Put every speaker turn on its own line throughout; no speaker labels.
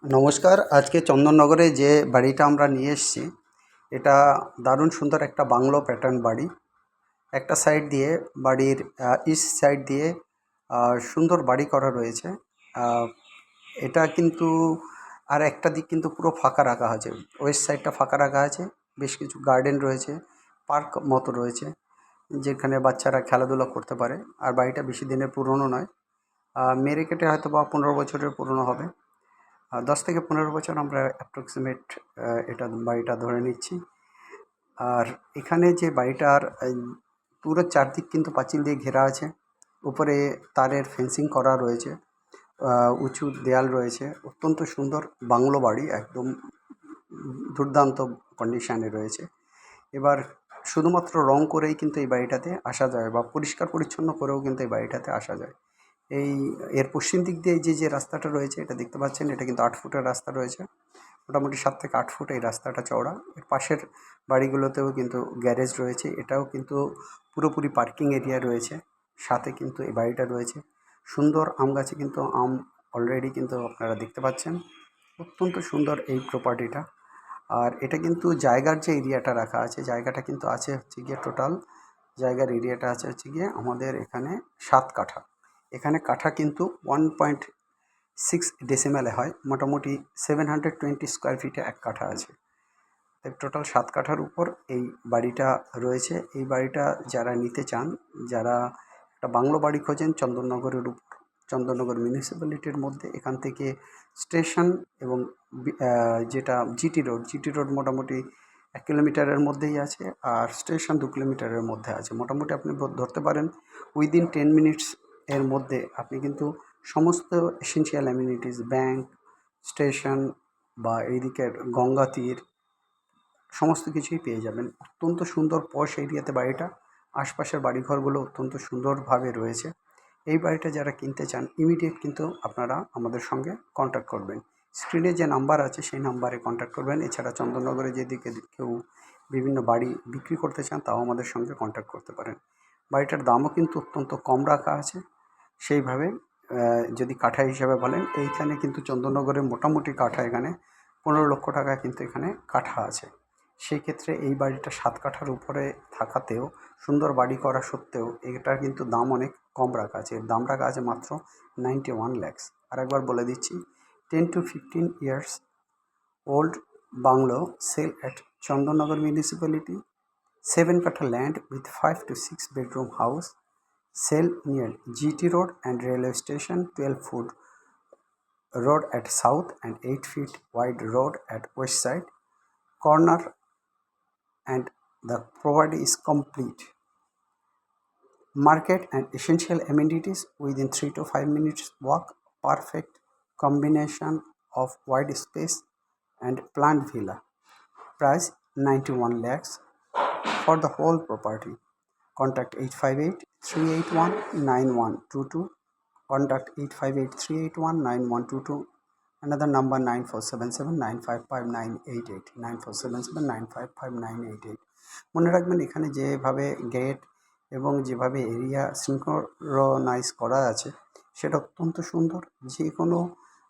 নমস্কার। আজকে চন্দননগরে যে বাড়িটা আমরা নিয়ে এসেছি, এটা দারুণ সুন্দর একটা বাংলো প্যাটার্ন বাড়ি। একটা সাইড দিয়ে বাড়ির ইস্ট সাইড দিয়ে সুন্দর বাড়ি করা রয়েছে। আহ, এটা কিন্তু আর একটা দিক কিন্তু পুরো ফাঁকা রাখা আছে। ওয়েস্ট সাইডটা ফাঁকা রাখা আছে, বেশ কিছু গার্ডেন রয়েছে, পার্ক মতো রয়েছে যেখানে বাচ্চারা খেলাধুলা করতে পারে। আর বাড়িটা বেশি দিনের পুরনো নয়, মেরে কেটে হয়তো বা 15 বছরের পুরনো হবে। 10 থেকে 15 বছর আমরা অ্যাপ্রক্সিমেট এটা বাড়িটা ধরে নিচ্ছি। আর এখানে যে বাড়িটার পুরো চারদিক কিন্তু পাঁচিল দিয়ে ঘেরা আছে। উপরে তারের ফেন্সিং করা রয়েছে, উঁচু দেয়াল রয়েছে। অত্যন্ত সুন্দর বাংলো বাড়ি, একদম দুর্দান্ত কন্ডিশানে রয়েছে। এবার শুধুমাত্র রং করেই কিন্তু এই বাড়িটাতে আসা যায়, বা পরিষ্কার পরিচ্ছন্ন করেও কিন্তু এই বাড়িটাতে আসা যায়। এই এর পশ্চিম দিক দিয়ে যে রাস্তাটা রয়েছে, এটা দেখতে পাচ্ছেন, এটা কিন্তু 8 ফুটের রাস্তা রয়েছে। মোটামুটি 7 থেকে 8 ফুট এই রাস্তাটা চওড়া। এর পাশের বাড়িগুলোতেও কিন্তু গ্যারেজ রয়েছে, এটাও কিন্তু পুরোপুরি পার্কিং এরিয়া রয়েছে। সাথে কিন্তু এই বাড়িটা রয়েছে। সুন্দর আম গাছে কিন্তু আম অলরেডি কিন্তু আপনারা দেখতে পাচ্ছেন। অত্যন্ত সুন্দর এই প্রপার্টিটা। আর এটা কিন্তু জায়গার যে এরিয়াটা রাখা আছে, জায়গাটা কিন্তু আছে হচ্ছে গিয়ে টোটাল জায়গার এরিয়াটা আছে হচ্ছে গিয়ে আমাদের এখানে 7 কাঠা। এখানে কাঠা কিন্তু 1.6 ডেসিমেলে হয়, মোটামুটি 720 স্কোয়ার ফিটে 1 কাঠা আছে। তাই টোটাল 7 কাঠার উপর এই বাড়িটা রয়েছে। এই বাড়িটা যারা নিতে চান, যারা একটা বাংলো বাড়ি খোঁজেন চন্দননগরের উপর, চন্দননগর মিউনিসিপ্যালিটির মধ্যে, এখান থেকে স্টেশন এবং যেটা জিটি রোড মোটামুটি 1 কিলোমিটারের মধ্যেই আছে। আর স্টেশন 2 কিলোমিটারের মধ্যে আছে। মোটামুটি আপনি ধরতে পারেন উইদিন 10 মিনিটস এর মধ্যে আপনি কিন্তু সমস্ত এসেনশিয়াল অ্যামিনিটিস, ব্যাংক, স্টেশন বা এইদিকের গঙ্গা তীর, সমস্ত কিছুই পেয়ে যাবেন। অত্যন্ত সুন্দর পশ এরিয়াতে বাড়িটা। আশপাশের বাড়িঘরগুলো অত্যন্ত সুন্দরভাবে রয়েছে। এই বাড়িটা যারা কিনতে চান, ইমিডিয়েট কিন্তু আপনারা আমাদের সঙ্গে কন্ট্যাক্ট করবেন। স্ক্রিনে যে নাম্বার আছে সেই নাম্বারে কন্ট্যাক্ট করবেন। এছাড়া চন্দননগরে যেদিকে কেউ বিভিন্ন বাড়ি বিক্রি করতে চান, তাও আমাদের সঙ্গে কন্ট্যাক্ট করতে পারেন। বাড়িটার দামও কিন্তু অত্যন্ত কম রাখা আছে। সেইভাবে যদি কাঠা হিসাবে বলেন, এইখানে কিন্তু চন্দননগরে মোটামুটি কাঠা এখানে 15 লক্ষ টাকা কিন্তু এখানে কাঠা আছে। সেই ক্ষেত্রে এই বাড়িটা 7 কাঠার উপরে থাকাতেও, সুন্দর বাড়ি করা সত্ত্বেও, এটার কিন্তু দাম অনেক কম রাখা আছে। এর দাম রাখা আছে মাত্র 91 lakhs। আর একবার বলে দিচ্ছি, 10 to 15 years old bungalow sale at Chandanagar municipality, 7 kathা land with 5 to 6 bedroom house, sale near GT Road and railway station, 12 foot road at south and 8 feet wide road at west side, corner, and the property is complete. Market and essential amenities within 3 to 5 minutes walk. Perfect combination of wide space and planned villa. Price 91 lakhs for the whole property. Contact 858-381-9122. Contact 858-381-9122. Another number 9477-955-988. 9477-955-988. মনে রাখবেন, এখানে যেভাবে gate এবং যেভাবে area synchronise করা আছে, সেটা অত্যন্ত সুন্দর। যে কোনো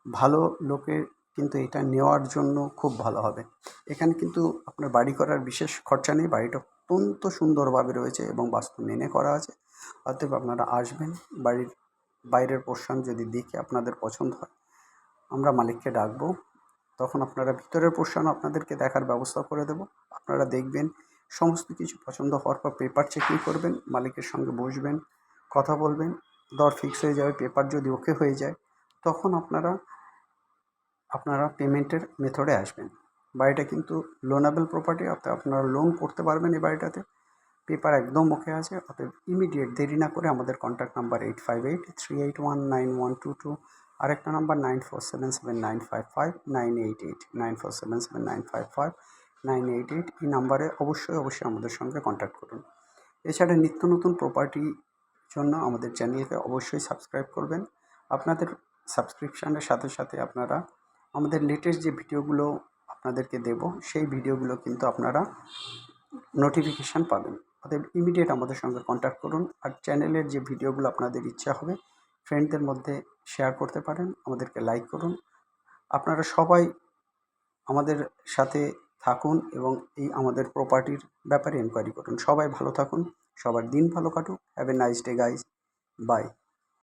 ভালো লোকের কিন্তু এটা নেওয়ার জন্য খুব ভালো হবে। এখানে কিন্তু আপনার বাড়ি করার বিশেষ খরচা নেই। বাড়িটা অত্যন্ত সুন্দরভাবে রয়েছে এবং বাস্তু মেনে করা আছে। অতএব আপনারা আসবেন, বাড়ির বাইরের পোর্শন যদি দেখে আপনাদের পছন্দ হয়, আমরা মালিককে ডাকবো। তখন আপনারা ভিতরের পোর্শন আপনাদেরকে দেখার ব্যবস্থা করে দেব। আপনারা দেখবেন, সমস্ত কিছু পছন্দ হওয়ার পর পেপার চেকিং করবেন, মালিকের সঙ্গে বসবেন, কথা বলবেন, দর ফিক্স হয়ে যাবে। পেপার যদি ওকে হয়ে যায়, তখন আপনারা পেমেন্টের মেথডে আসবেন। বাড়িটা কিন্তু লোনেবল প্রপার্টি, অর্থাৎ আপনারা লোন করতে পারবেন এই বাড়িটাতে। পেপার একদম ওকে আছে। অতএব ইমিডিয়েট দেরি না করে আমাদের কন্ট্যাক্ট নাম্বার 858-381-9122, আরেকটা নাম্বার 9477955988, 9477955988। এই নাম্বারে অবশ্যই আমাদের সঙ্গে কন্ট্যাক্ট করুন। এছাড়া নিত্য নতুন প্রপার্টির জন্য আমাদের চ্যানেলকে অবশ্যই সাবস্ক্রাইব করবেন। আপনাদের সাবস্ক্রিপশানের সাথে সাথে আপনারা আমাদের লেটেস্ট যে ভিডিওগুলো আপনাদেরকে দেব, সেই ভিডিওগুলো কিন্তু আপনারা নোটিফিকেশান পাবেন। অতএব ইমিডিয়েট আমাদের সঙ্গে কন্ট্যাক্ট করুন। আর চ্যানেলের যে ভিডিওগুলো আপনাদের ইচ্ছা হবে, ফ্রেন্ডদের মধ্যে শেয়ার করতে পারেন, আমাদেরকে লাইক করুন। আপনারা সবাই আমাদের সাথে থাকুন এবং এই আমাদের প্রপার্টির ব্যাপারে এনকোয়ারি করুন। সবাই ভালো থাকুন, সবার দিন ভালো কাটুক। Have a nice day guys, by.